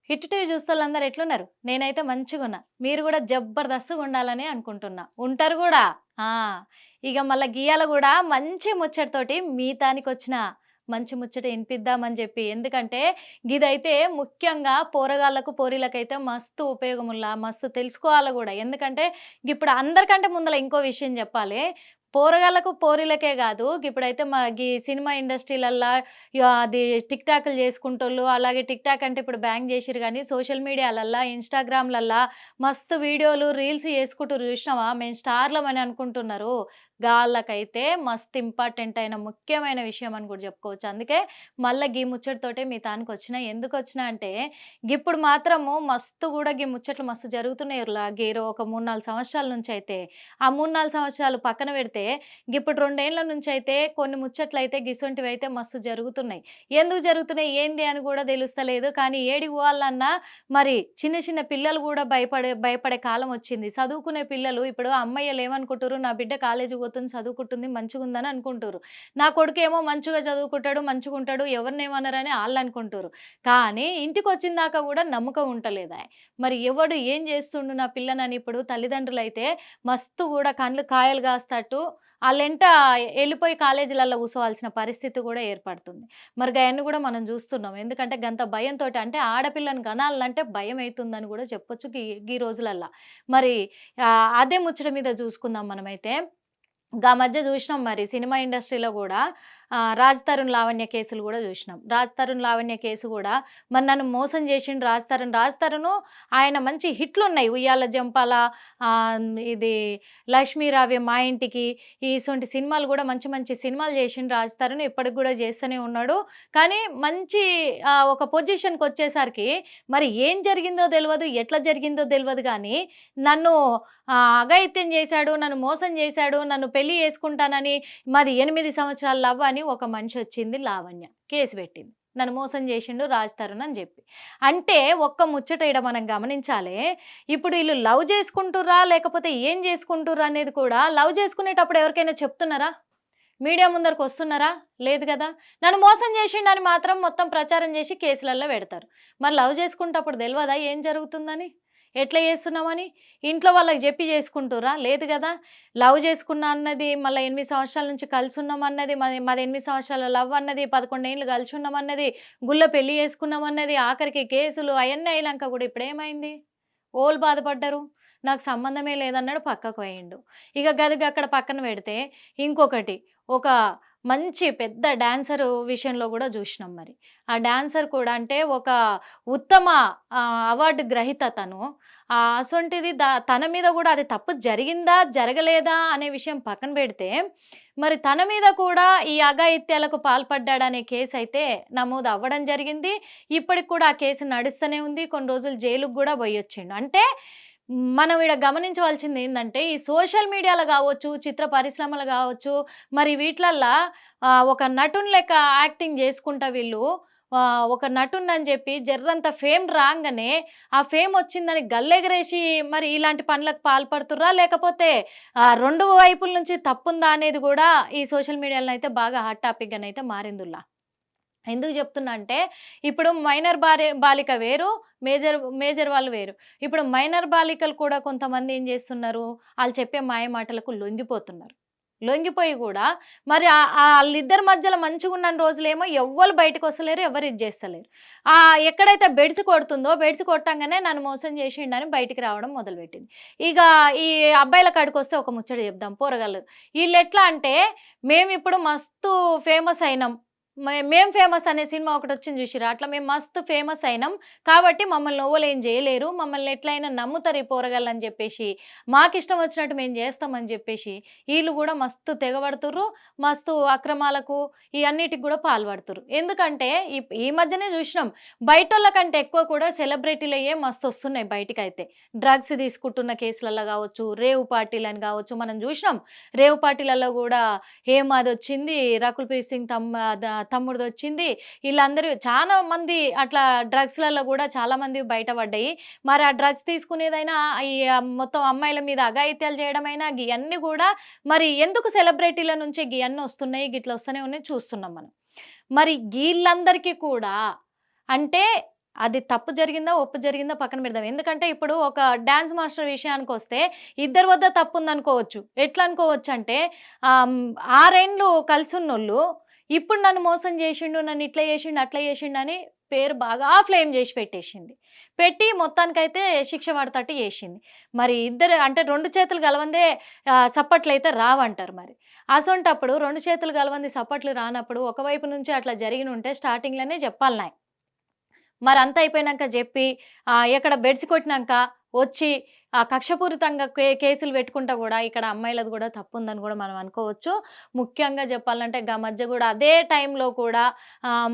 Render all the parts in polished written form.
Hit TV చూస్తోళ్ళందరూ ఎట్లున్నారు? నేనైతే మంచిగున్నా. మీరు గూడా జబర్దస్త్‌గా ఉండాలని అనుకుంటున్నా. ఉంటారు గూడా. ఆ! ఇగ మళ్ళా గియాల గూడా మంచి ముచ్చటతోటి మీతానికొచ్చిన. మంచి ముచ్చట ఇనిపిద్దామని జెప్పి. ఎందుకంటే గిదైతే ముఖ్యంగా పోరగాళ్ళకు, పోరీలకైతే మస్తు ఉపయోగముల్లా, మస్తు తెలుసుకోవాలి గూడా. ఎందుకంటే గిప్పుడు అందరికంటే ముందల ఇంకో విషయం జెప్పాలే. పోరగాళ్ళకు, పోరీలకే గాదు. గిప్పుడైతే గీ సినిమా ఇండస్ట్రీలల్లా అది టిక్ టాక్‌లు చేసుకుంటోళ్ళు. అలాగే టిక్ టాక్ అంటే ఇప్పుడు బ్యాన్ జేసిర్రు గానీ, సోషల్ మీడియాలల్లా, ఇన్‌స్టాగ్రామ్‌లల్లా మస్తు వీడియోలు, రీల్స్ చేసుకుంటుర్రు జూసినవా? మేము స్టార్‌లమని అనుకుంటున్నారు. గాళ్ళకైతే మస్తు ఇంపార్టెంట్ అయిన ముఖ్యమైన విషయం అని గూడా జెప్పుకోవచ్చు. అందుకే మళ్ళా గీ ముచ్చటతోటే మీ తానుకొచ్చిన. ఎందుకొచ్చినా అంటే, గిప్పుడు మాత్రము మస్తు గూడా గీ ముచ్చట్లు మస్తు జరుగుతున్నాయి ఉర్లా. ఒక 3, 4 సంవత్సరాల నుంచయితే. ఆ 3, 4 సంవత్సరాలు పక్కన బెడితే, గిప్పుడు 2 ఏండ్ల నుంచయితే కొన్ని ముచ్చట్లయితే గిసొంటివయితే మస్తు జరుగుతున్నాయి. ఎందుకు జరుగుతున్నాయి, ఏంది అని గూడా దెలుస్తలేదు. కానీ ఏడికి పోవాలన్నా మరి చిన్న చిన్న పిల్లలు గూడా భయపడే కాలం వచ్చింది. చదువుకునే పిల్లలు ఇప్పుడు అమ్మయ్యలేమనుకుంటుర్రు, నా బిడ్డ కాలేజీకి పోతుంది, చదువుకుంటుంది, మంచిగుందని అనుకుంటుర్రు. నా కొడుకేమో మంచిగా చదువుకుంటాడు, మంచిగుంటాడు, ఎవరినేమనరని ఆళ్ళనుకుంటుర్రు. కానీ ఇంటికొచ్చిందాకా గూడా నమ్మకం ఉంటలేదాయె. మరి ఎవడు ఏం జేస్తుండు నా పిల్లనని ఇప్పుడు తల్లిదండ్రులైతే మస్తు గూడా కండ్లు కాయలు గాస్తట్టు ఆళ్ళెంట ఎళ్ళిపోయి కాలేజీలల్ల కూసోవాల్సిన పరిస్థితి గూడా ఏర్పడుతుంది. మరి గయన్ని గూడా మనం జూస్తున్నాం. ఎందుకంటే గంత భయంతోటి అంటే ఆడపిల్లని గనాలంటే భయమైతుందని గూడా చెప్పొచ్చు గీ రోజులల్ల. మరి అదే ముచ్చట మీద జూసుకుందాం మనమైతే. మధ్య జూసినాం మరి సినిమా ఇండస్ట్రీలో గూడా 'రాజ్ తరుణ్ లావణ్య' కేసులు గూడా జూసినాం. 'రాజ్ తరుణ్ లావణ్య' కేసు గూడా మరి నన్ను మోసం జేషిండు 'రాజ్ తరుణ్'. 'రాజ్ తరుణ్' ఆయన మంచి హిట్లున్నాయి. 'ఉయ్యాల జంపాల', ఇది 'లక్ష్మీరావ్య', 'మా ఇంటికి' ఇసొంటి సినిమాలు గూడా మంచి మంచి సినిమాలు జేషిండు 'రాజ్ తరుణ్'. ఇప్పటికి గూడా జేస్తూనే ఉన్నాడు. కానీ మంచి ఒక పొజిషన్‌కొచ్చేసరికి మరి ఏం జరిగిందో దెలవదు, ఎట్లా జరిగిందో దెలవదు గానీ నన్ను అఘాయిత్యం జేశాడు, నన్ను మోసం జేశాడు, నన్ను పెళ్లి చేసుకుంటానని మాది 8 సంవత్సరాల లవ్ అని ఒక మనిషొచ్చింది లావణ్య. కేసు పెట్టింది. నన్ను మోసం జేషిండు 'రాజ్ తరుణ్' అని జెప్పి. అంటే ఒక్క ముచ్చట ఈడ మనం గమనించాలే. ఇప్పుడు ఈళ్ళు లవ్ జేసుకుంటుర్రా? లేకపోతే ఏం జేసుకుంటుర్రా అనేది కూడా లవ్ జేసుకునేటప్పుడు ఎవరికైనా చెప్తున్నారా? మీడియా ముందరకొస్తున్నారా? లేదు గదా! నన్ను మోసం జేషిండని మాత్రం మొత్తం ప్రచారం జేసి కేసులల్లో పెడతారు. మరి లవ్ జేసుకుంటప్పుడు దెలవదా ఏం జరుగుతుందని? ఎట్లా చేస్తున్నామని? ఇంట్లో వాళ్ళకి జెప్పి చేసుకుంటుర్రా? లేదు గదా! లవ్ చేసుకున్నా అన్నది, మళ్ళా 8 సంవత్సరాల నుంచి కలిసున్నామన్నది, మాది 8 సంవత్సరాల లవ్ అన్నది, 11 ఏళ్ళు కలిసున్నామన్నది, గుళ్ళో పెళ్లి చేసుకున్నామన్నది, ఆఖరికి కేసులు అయన్నీ అయినంక గూడా ఇప్పుడేమైంది? ఓళ్ళు బాధపడ్డరు. నాకు సంబంధమే లేదన్నాడు, పక్కకు పోయిండు. ఇక అక్కడ పక్కన పెడితే ఇంకొకటి ఒక మంచి పెద్ద డాన్సరు విషయంలో గూడా జూషినాం మరి. ఆ డాన్సర్ కూడా అంటే ఒక ఉత్తమ అవార్డు గ్రహీత తను. అసొంటిది తన మీద గూడా అది తప్పు జరిగిందా? జరగలేదా? అనే విషయం పక్కన బెడితే, మరి తన మీద కూడా ఈ అఘాయిత్యాలకు పాల్పడ్డాడనే కేసయితే నమోదు అవ్వడం జరిగింది. ఇప్పటికి కూడా ఆ కేసు నడుస్తూనే ఉంది. కొన్ని రోజులు జైలుకి గూడా బోయొచ్చిండు. అంటే మనం ఈడ గమనించవలసింది ఏందంటే, ఈ సోషల్ మీడియాలో గావచ్చు, చిత్ర పరిశ్రమలు గావచ్చు, మరి వీట్లల్లా ఒక నటుని లెక్క యాక్టింగ్ జేసుకుంటా వీళ్ళు ఒక నటుడినని జెప్పి జర్రంత ఫేమ్ రాంగానే, ఆ ఫేమ్ వచ్చిందని గల్లెగరేసి మరి ఇలాంటి పనులకు పాల్పడుతుర్రా? లేకపోతే 2 వైపుల నుంచి తప్పుందా అనేది గూడా ఈ సోషల్ మీడియాలో అయితే బాగా హాట్ టాపిక్‌గానైతే మారిందుల్లా. ఎందుకు చెప్తున్నా అంటే, ఇప్పుడు మైనర్ బాలిక వేరు, మేజర్ వాళ్ళు వేరు. ఇప్పుడు మైనర్ బాలికలు కూడా కొంతమంది ఏం చేస్తున్నారు, ఆళ్ళు చెప్పే మాయమాటలకు లొంగిపోతున్నారు. లొంగిపోయి గూడా మరి ఆళ్ళిద్దరి మధ్యలో మంచిగున్న రోజులేమో ఎవ్వళ్ళు బయటకొస్తలేరు, ఎవరు ఇది చేస్తలేరు. ఎక్కడైతే బెడిసి కొడుతుందో, బెడిసి కొట్టంగానే నన్ను మోసం చేసిండని బయటికి రావడం మొదలుపెట్టింది. ఇక ఈ అబ్బాయిల కాడికొస్తే ఒక ముచ్చట చెప్దాం పోరగాళ్ళు. ఈళ్ళెట్లా అంటే, మేమిప్పుడు మస్తు ఫేమస్ అయినాం. మేం ఫేమస్ అనే సినిమా ఒకటొచ్చింది చూసిర్రా? అట్లా మేము మస్తు ఫేమస్ అయినాం. కాబట్టి మమ్మల్ని ఎవ్వలేం జేయలేరు. మమ్మల్ని ఎట్లైనా నమ్ముతారు ఈ పోరగాళ్ళని జెప్పేసి, మాకిష్టం వచ్చినట్టు మేము జేస్తామని జెప్పేసి, ఈళ్ళు గూడా మస్తు తెగబడుతుర్రు. మస్తు అక్రమాలకు ఈ అన్నిటికి గూడా పాల్పడుతుర్రు. ఎందుకంటే ఈ మధ్యనే జూసినాం. బయటోళ్ళ కంటే ఎక్కువ కూడా సెలబ్రిటీలయ్యే మస్తొస్తున్నాయి బయటికైతే. డ్రగ్స్ తీసుకుంటున్న కేసులల్ల గావచ్చు, రేవ్ పార్టీలని గావచ్చు, మనం జూసినాం. రేవ్ పార్టీలలో గూడా హేమాదొచ్చింది, రకుల్ ప్రీత్ సింగ్ తమ్ముడిదొచ్చింది. ఈళ్ళందరూ చాలా మంది అట్లా డ్రగ్స్‌లలో గూడా చాలా మందివి బయటపడ్డాయి. మరి ఆ డ్రగ్స్ తీసుకునేదైనా, ఈ మొత్తం అమ్మాయిల మీద అఘాయిత్యాలు చేయడమైనా గియన్నీ గూడా మరి ఎందుకు సెలబ్రిటీల నుంచే గియన్నీ వస్తున్నాయి, గిట్లా వస్తూనే ఉన్నాయి చూస్తున్నాం మనం. మరి గీళ్ళందరికీ కూడా అంటే అది తప్పు జరిగిందా, ఒప్పు జరిగిందా పక్కన పెడదాం. ఎందుకంటే ఇప్పుడు ఒక డాన్స్ మాస్టర్ విషయానికొస్తే ఇద్దరి వద్ద తప్పుందనుకోవచ్చు. ఎట్లా అనుకోవచ్చంటే 6 ఏండ్లు కలిసున్నోళ్ళు ఇప్పుడు నన్ను మోసం చేసిండు, నన్ను ఇట్లా చేసిండు, అట్లా చేసిండని పేరు బాగా ఫ్లేమ్ చేసి పెట్టేసింది. పెట్టి మొత్తానికైతే శిక్ష పడతట్టు చేసింది. మరి ఇద్దరు అంటే 2 చేతులు గలవందే సప్పట్లయితే రావంటారు మరి. అసొంటప్పుడు 2 చేతులు గలవంది సప్పట్లు రానప్పుడు ఒకవైపు నుంచి అట్లా జరిగినుంటే స్టార్టింగ్‌లోనే జెప్పాల్నాయి. మరంతా అయిపోయినాక జెప్పి ఎక్కడ బెడిసి కొట్టినాక వచ్చి కక్షపూరితంగా కేసులు పెట్టుకుంటా గూడా ఇక్కడ అమ్మాయిలది గూడా తప్పుందని గూడా మనం అనుకోవచ్చు. ముఖ్యంగా జెప్పాలంటే మధ్య గూడా అదే టైంలో కూడా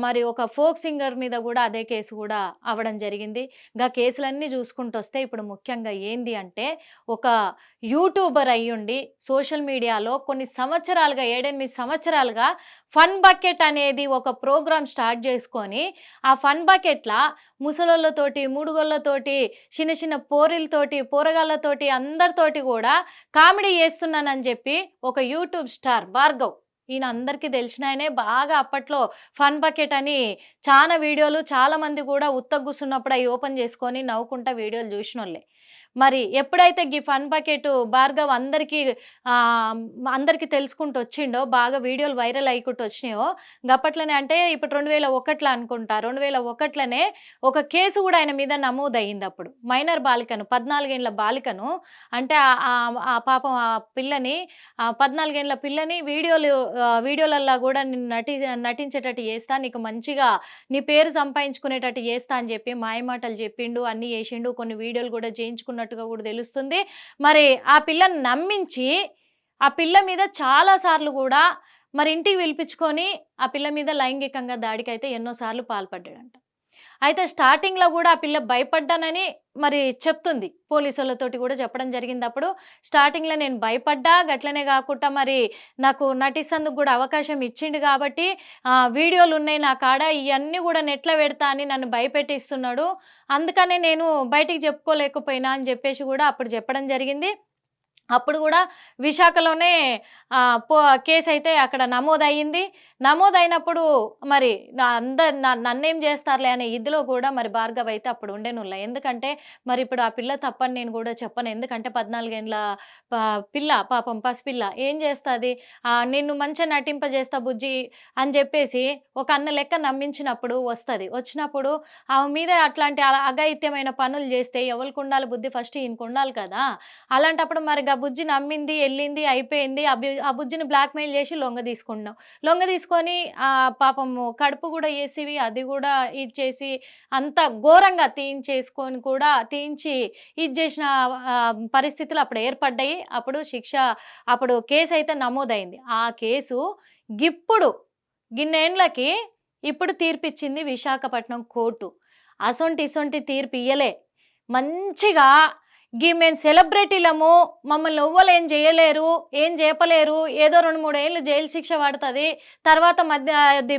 మరి ఒక ఫోక్ సింగర్ మీద గూడా అదే కేసు గూడా అవ్వడం జరిగింది. కేసులన్నీ జూసుకుంటొస్తే ఇప్పుడు ముఖ్యంగా ఏంది అంటే ఒక యూట్యూబర్ అయ్యుండి సోషల్ మీడియాలో కొన్ని సంవత్సరాలుగా 7, 8 సంవత్సరాలుగా ఫన్ బకెట్ అనేది ఒక ప్రోగ్రామ్ స్టార్ట్ చేసుకొని ఆ ఫన్ బకెట్‌ల ముసలోళ్ళతోటి, మూడుగోళ్ళతోటి, చిన్న చిన్న పోరీలతోటి, పోరగాళ్ళతోటి అందరితోటి గూడా కామెడీ చేస్తున్నానని చెప్పి ఒక యూట్యూబ్ స్టార్ భార్గవ్. ఈయన అందరికీ తెలిసినాయనే బాగా అప్పట్లో ఫన్ బకెట్ అని చాలా వీడియోలు చాలామంది కూడా ఉత్తగూసున్నప్పుడు అయి ఓపెన్ చేసుకొని నవ్వుకుంటా వీడియోలు చూసినోళ్ళే. మరి ఎప్పుడైతే ఫన్ బకెట్ భార్గవ్ అందరికి తెలుసుకుంటూ వచ్చిండో బాగా వీడియోలు వైరల్ అయ్యుకుంటూ వచ్చినాయో గప్పట్లోనే అంటే ఇప్పుడు 2001లో అనుకుంటా 2001లోనే ఒక కేసు కూడా ఆయన మీద నమోదయ్యింది. అప్పుడు మైనర్ బాలికను 14 ఏళ్ల బాలికను అంటే ఆ పాపం ఆ పిల్లని 14 ఏళ్ల పిల్లని వీడియోలల్లో కూడా నటించేటట్టు చేస్తా, నీకు మంచిగా నీ పేరు సంపాదించుకునేటట్టు చేస్తా అని చెప్పి మాయమాటలు చెప్పిండు, అన్ని చేసిండు, కొన్ని వీడియోలు కూడా చేయించుకున్నట్టుగా కూడా తెలుస్తుంది. మరి ఆ పిల్లని నమ్మించి ఆ పిల్ల మీద చాలా సార్లు కూడా మరి ఇంటికి పిలిపించుకొని ఆ పిల్ల మీద లైంగికంగా దాడికైతే ఎన్నోసార్లు పాల్పడ్డాడంట. అయితే స్టార్టింగ్‌లో కూడా ఆ పిల్ల భయపడ్డానని మరి చెప్తుంది. పోలీసులతోటి కూడా చెప్పడం జరిగింది. అప్పుడు స్టార్టింగ్‌లో నేను భయపడ్డా, గట్లనే కాకుండా మరి నాకు నటిస్తందుకు కూడా అవకాశం ఇచ్చిండు కాబట్టి వీడియోలున్నాయి నా కాడ, ఇయన్నీ కూడా నెట్‌లో పెడతా అని నన్ను భయపెట్టిస్తున్నాడు. అందుకనే నేను బయటికి చెప్పుకోలేకపోయినా అని చెప్పేసి కూడా అప్పుడు చెప్పడం జరిగింది. అప్పుడు కూడా విశాఖలోనే కేసైతే అక్కడ నమోదయ్యింది. నమోదైనప్పుడు మరి నన్నేం చేస్తారులే అనే ఇదిలో కూడా మరి భార్గవ్ అయితే అప్పుడు ఉండేనుల్లా. ఎందుకంటే మరి ఇప్పుడు ఆ పిల్ల తప్పని నేను కూడా చెప్పను. ఎందుకంటే 14 ఏండ్ల పిల్ల పాపం పసిపిల్ల ఏం చేస్తుంది, నిన్ను మంచిగా నటింపజేస్తా బుజ్జి అని చెప్పేసి ఒక అన్న లెక్క నమ్మించినప్పుడు వచ్చినప్పుడు ఆమె మీద అట్లాంటి అఘాయిత్యమైన పనులు చేస్తే ఎవరికి ఉండాలి బుద్ధి, ఫస్ట్ ఈయనకు ఉండాలి కదా. అలాంటప్పుడు మరి బుజ్జి నమ్మింది, వెళ్ళింది, అయిపోయింది. ఆ బుజ్జిని బ్లాక్మెయిల్ చేసి లొంగ తీసుకొని పాపము కడుపు కూడా వేసివి అది కూడా ఇచ్చేసి అంత ఘోరంగా తీయించి ఇది చేసిన పరిస్థితులు అప్పుడు ఏర్పడ్డాయి. అప్పుడు కేసు అయితే నమోదైంది. ఆ కేసు గిన్నేండ్లకి ఇప్పుడు తీర్పిచ్చింది విశాఖపట్నం కోర్టు. ఇసొంటి తీర్పు ఇయ్యలే. మంచిగా మేము సెలబ్రిటీలము, మమ్మల్ని ఎవ్వరు ఏం చేయలేరు, ఏం చెప్పలేరు, ఏదో 2-3 ఏళ్ళు జైలు శిక్ష పడుతుంది, తర్వాత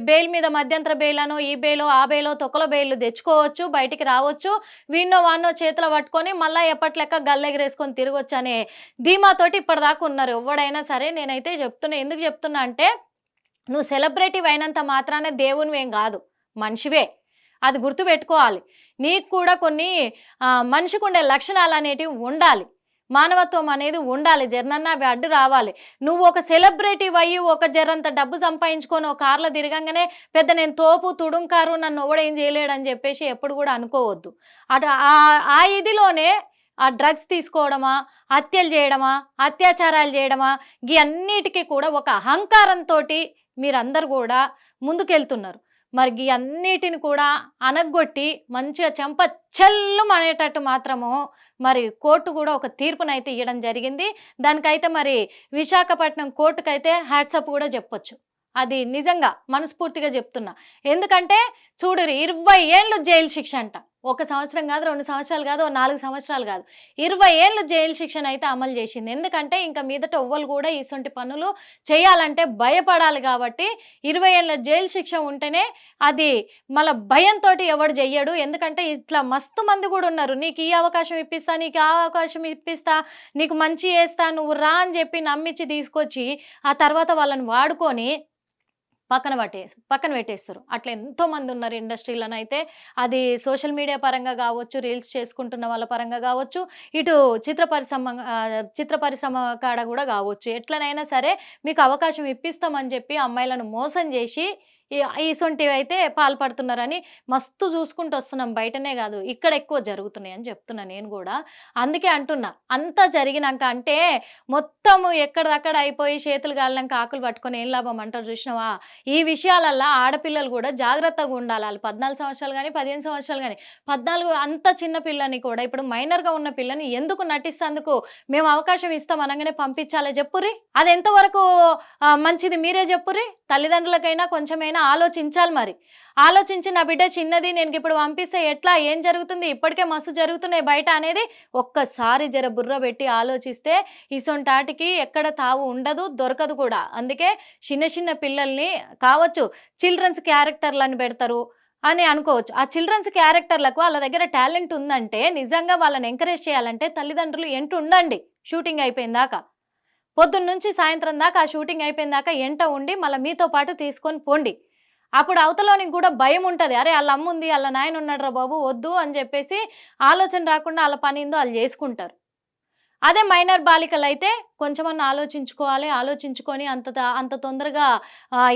బెయిల్ మీద మధ్యంతర బెయిల్ అనో ఈ బెయిలో ఆ బెయిలో తొక్కల బెయిల్ తెచ్చుకోవచ్చు, బయటికి రావచ్చు, వీన్నో వాన్నో చేతిలో పట్టుకొని మళ్ళీ ఎప్పట్లెక్క గల్లెగరేసుకొని తిరగొచ్చు అనే ధీమాతోటి ఇప్పటిదాకా ఉన్నారు ఎవడైనా సరే. నేనైతే చెప్తున్నా, ఎందుకు చెప్తున్నా అంటే నువ్వు సెలబ్రిటీ అయినంత మాత్రానే దేవునివేం కాదు, మనిషివే. అది గుర్తుపెట్టుకోవాలి. నీకు కూడా కొన్ని మనిషికి ఉండే లక్షణాలు అనేటివి ఉండాలి, మానవత్వం అనేది ఉండాలి. జర్నన్నా అవి అడ్డు రావాలి. నువ్వు ఒక సెలబ్రిటీ అయ్యి ఒక జరంత డబ్బు సంపాదించుకొని ఒక కార్లో తిరగంగానే పెద్ద నేను తోపు తుడుంకారు, నన్ను ఎవడేం చేయలేడని చెప్పేసి ఎప్పుడు కూడా అనుకోవద్దు. అటు ఆ ఇదిలోనే ఆ డ్రగ్స్ తీసుకోవడమా, హత్యలు చేయడమా, అత్యాచారాలు చేయడమా, ఈ అన్నిటికీ కూడా ఒక అహంకారంతో మీరందరూ కూడా ముందుకెళ్తున్నారు. మరి అన్నిటిని కూడా అనగొట్టి మంచిగా చెంప చెల్లు అనేటట్టు మాత్రము మరి కోర్టు కూడా ఒక తీర్పునైతే ఇవ్వడం జరిగింది. దానికైతే మరి విశాఖపట్నం కోర్టుకైతే హ్యాట్సప్ కూడా చెప్పొచ్చు. అది నిజంగా మనస్ఫూర్తిగా చెప్తున్నా. ఎందుకంటే చూడు 20 ఏళ్ళు జైలు శిక్ష అంట. 1 సంవత్సరం కాదు, 2 సంవత్సరాలు కాదు, 4 సంవత్సరాలు కాదు, 20 ఏళ్ళు జైలు శిక్షను అయితే అమలు చేసింది. ఎందుకంటే ఇంకా మీదట ఎవ్వరు కూడా ఇటువంటి పనులు చేయాలంటే భయపడాలి కాబట్టి 20 ఏళ్ళ జైలు శిక్ష ఉంటేనే అది మళ్ళీ భయంతో ఎవడు చెయ్యడు. ఎందుకంటే ఇట్లా మస్తు మంది కూడా ఉన్నారు, నీకు ఈ అవకాశం ఇప్పిస్తా, నీకు ఆ అవకాశం ఇప్పిస్తా, నీకు మంచి చేస్తా, నువ్వు రా అని చెప్పి నమ్మించి తీసుకొచ్చి ఆ తర్వాత వాళ్ళని వాడుకొని పక్కన పెట్టేస్తారు. అట్లా ఎంతోమంది ఉన్నారు ఇండస్ట్రీలోనైతే. అయితే అది సోషల్ మీడియా పరంగా కావచ్చు, రీల్స్ చేసుకుంటున్న వాళ్ళ పరంగా కావచ్చు, ఇటు చిత్ర పరిశ్రమ కాడ కూడా కావచ్చు. ఎట్లనైనా సరే మీకు అవకాశం ఇప్పిస్తామని చెప్పి అమ్మాయిలను మోసం చేసి ఇసొంటివి అయితే పాల్పడుతున్నారని మస్తు చూసుకుంటూ వస్తున్నాం. బయటనే కాదు, ఇక్కడ ఎక్కువ జరుగుతున్నాయి అని చెప్తున్నా నేను కూడా. అందుకే అంటున్నా, అంతా జరిగినాక అంటే మొత్తము ఎక్కడదక్కడ అయిపోయి చేతులు గాలినాక ఆకులు పట్టుకొని ఏం లాభం అంటారు చూసినావా. ఈ విషయాలల్లో ఆడపిల్లలు కూడా జాగ్రత్తగా ఉండాలి. వాళ్ళు 14 సంవత్సరాలు కానీ 15 సంవత్సరాలు కానీ 14 అంత చిన్న పిల్లని కూడా ఇప్పుడు మైనర్గా ఉన్న పిల్లని ఎందుకు నటిస్తేందుకు మేము అవకాశం ఇస్తాం అనగానే పంపించాలి చెప్పుర్రి. అది ఎంతవరకు మంచిది మీరే చెప్పుర్రి. తల్లిదండ్రులకైనా కొంచెమైనా ఆలోచించాలి. మరి ఆలోచించి నా బిడ్డ చిన్నది, నేను ఇప్పుడు పంపిస్తే ఎట్లా, ఏం జరుగుతుంది, ఇప్పటికే మస్తు జరుగుతున్నాయి బయట అనేది ఒక్కసారి జర బుర్ర పెట్టి ఆలోచిస్తే ఇసొంటాటికి ఎక్కడ తావు ఉండదు, దొరకదు కూడా. అందుకే చిన్న పిల్లల్ని కావచ్చు చిల్డ్రన్స్ క్యారెక్టర్లను పెడతారు అని అనుకోవచ్చు. ఆ చిల్డ్రన్స్ క్యారెక్టర్లకు వాళ్ళ దగ్గర టాలెంట్ ఉందంటే నిజంగా వాళ్ళని ఎంకరేజ్ చేయాలంటే తల్లిదండ్రులు ఉండండి. షూటింగ్ అయిపోయిందాకా పొద్దున్న నుంచి సాయంత్రం దాకా ఆ షూటింగ్ అయిపోయిందాకా ఎంట ఉండి మళ్ళీ మీతో పాటు తీసుకొని పోండి. అప్పుడు అవతలోనికి కూడా భయం ఉంటుంది. అరే వాళ్ళ అమ్మ ఉంది, వాళ్ళ నాయన ఉన్నాడు రా బాబు, వద్దు అని చెప్పేసి ఆలోచన రాకుండా వాళ్ళ పని ఏందో వాళ్ళు చేసుకుంటారు. అదే మైనర్ బాలికలు అయితే కొంచెమన్నా ఆలోచించుకోవాలి. ఆలోచించుకొని అంత తొందరగా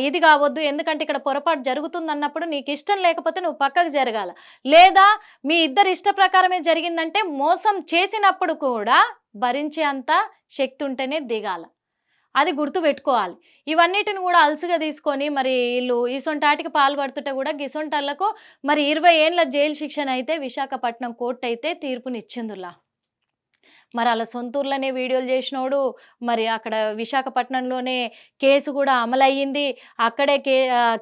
ఇది కావద్దు. ఎందుకంటే ఇక్కడ పొరపాటు జరుగుతుంది అన్నప్పుడు నీకు ఇష్టం లేకపోతే నువ్వు పక్కకు జరగాల. లేదా మీ ఇద్దరు ఇష్ట ప్రకారమే జరిగిందంటే మోసం చేసినప్పుడు కూడా భరించే అంత శక్తి ఉంటేనే దిగాల. అది గుర్తు పెట్టుకోవాలి. ఇవన్నిటిని కూడా అలసిగా తీసుకొని మరి వీళ్ళు ఇసొంటాటికి పాల్పడుతుంటే కూడా గిసొంటాళ్లకు మరి 20 ఏళ్ళ జైలు శిక్షణ అయితే విశాఖపట్నం కోర్టు అయితే తీర్పునిచ్చిందిలా. మరి అలా సొంతూరులోనే వీడియోలు చేసినోడు మరి అక్కడ విశాఖపట్నంలోనే కేసు కూడా అమలయ్యింది. అక్కడే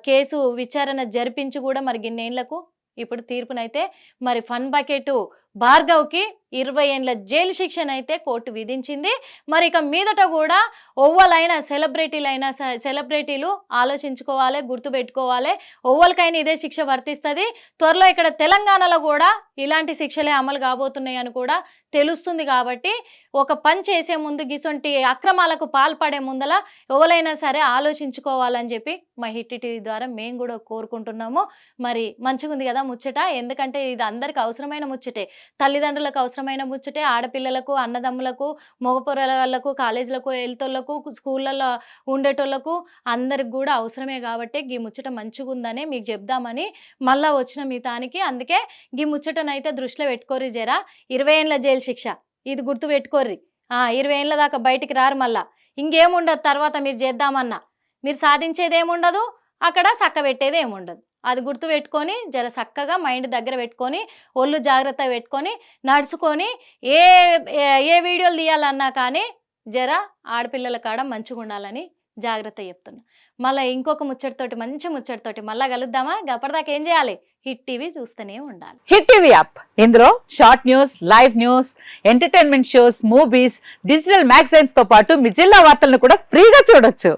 కేసు విచారణ జరిపించి కూడా మరి గిన్నేళ్లకు ఇప్పుడు తీర్పునైతే మరి ఫన్ బకెట్ భార్గవ్కి 20 ఏళ్ళ జైలు శిక్షణ అయితే కోర్టు విధించింది. మరి ఇక మీదట కూడా ఒవ్వలైనా సెలబ్రిటీలు ఆలోచించుకోవాలి, గుర్తుపెట్టుకోవాలి. ఒవ్వలకైనా ఇదే శిక్ష వర్తిస్తుంది. త్వరలో ఇక్కడ తెలంగాణలో కూడా ఇలాంటి శిక్షలే అమలు కాబోతున్నాయి అని కూడా తెలుస్తుంది. కాబట్టి ఒక పని చేసే ముందు గిసొంటి అక్రమాలకు పాల్పడే ముందల ఎవరైనా సరే ఆలోచించుకోవాలని చెప్పి మా హిట్ టీవీ ద్వారా మేము కూడా కోరుకుంటున్నాము. మరి మంచిగా ఉంది కదా ముచ్చట. ఎందుకంటే ఇది అందరికి అవసరమైన ముచ్చటే, తల్లిదండ్రులకు అవసరమైన ముచ్చటే, ఆడపిల్లలకు, అన్నదమ్ములకు, మగపొరలకు, కాలేజీలకు వెళ్తోళ్లకు, స్కూళ్ళల్లో ఉండేటోళ్లకు అందరికి కూడా అవసరమే. కాబట్టి ఈ ముచ్చట మంచిగా ఉందని మీకు చెప్దామని మళ్ళా వచ్చిన మీ తానికి. అందుకే ఈ ముచ్చటనైతే దృష్టిలో పెట్టుకోర్రి. జరా 20 ఏళ్ళ జైలు శిక్ష ఇది గుర్తు పెట్టుకోర్రి. 20 ఏళ్ళ దాకా బయటికి రారు. మళ్ళా ఇంకేముండదు. తర్వాత మీరు చేద్దామన్నా మీరు సాధించేది ఏముండదు, అక్కడ సక్క పెట్టేది ఏముండదు. అది గుర్తు పెట్టుకొని జర చక్కగా మైండ్ దగ్గర పెట్టుకొని ఒళ్ళు జాగ్రత్త పెట్టుకొని నడుచుకొని ఏ వీడియోలు తీయాలన్నా కానీ జర ఆడపిల్లల కాడ మంచిగా ఉండాలని జాగ్రత్త చెప్తున్నా. మళ్ళీ ఇంకొక ముచ్చటతోటి మంచి ముచ్చటతోటి మళ్ళీ కలుద్దామా? అప్పటిదాకా ఏం చేయాలి? హిట్ టీవీ చూస్తూనే ఉండాలి. హిట్ టీవీ యాప్, ఇందులో short news, live news, entertainment shows, movies, digital magazines తో పాటు మీ జిల్లా వార్తలను కూడా ఫ్రీగా చూడొచ్చు.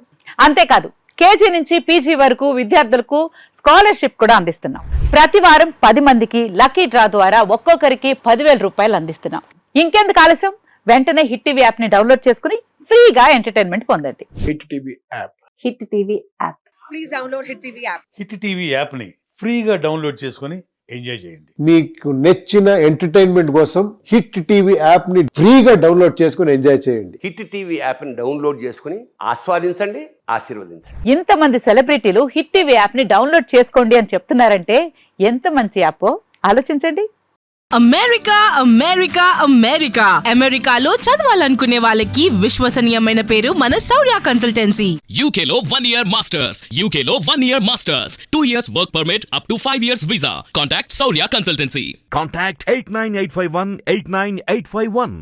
అంతేకాదు కేజీ నుంచి పీజీ వరకు విద్యార్థులకు స్కాలర్షిప్ కూడా అందిస్తున్నాం. ప్రతి వారం 10 మందికి లక్కీ డ్రా ద్వారా ఒక్కొక్కరికి 10,000 రూపాయలు అందిస్తున్నాం. ఇంకెందుకు ఆలస్యం? వెంటనే హిట్ టీవీ యాప్ ని డౌన్లోడ్ చేసుకుని ఫ్రీగా ఎంటర్టైన్మెంట్ పొందండి. Hit TV app. Hit TV app. Please download hit TV app. Hit TV app ని ఫ్రీగా డౌన్లోడ్ చేసుకుని ఎంజాయ్ చేయండి. మీకు నచ్చిన ఎంటర్టైన్మెంట్ కోసం హిట్ టీవీ యాప్ ని ఫ్రీగా డౌన్లోడ్ చేసుకుని ఎంజాయ్ చేయండి. హిట్ టీవీ యాప్ ని డౌన్లోడ్ చేసుకుని ఆస్వాదించండి, ఆశీర్వదించండి. ఇంతమంది సెలబ్రిటీలు హిట్ టీవీ యాప్ ని డౌన్లోడ్ చేసుకోండి అని చెప్తున్నారంటే ఎంత మంచి యాప్ ఆలోచించండి. అమెరికా అమెరికా అమెరికా అమెరికాలో చదవాలనుకునే వాళ్ళకి విశ్వసనీయమైన పేరు మన శౌర్య కన్సల్టెన్సీ. UK లో 1 year masters. UK లో 1 year masters. 2 years work permit up to 5 years visa. Contact Saurya Consultancy. Contact 89851 89851.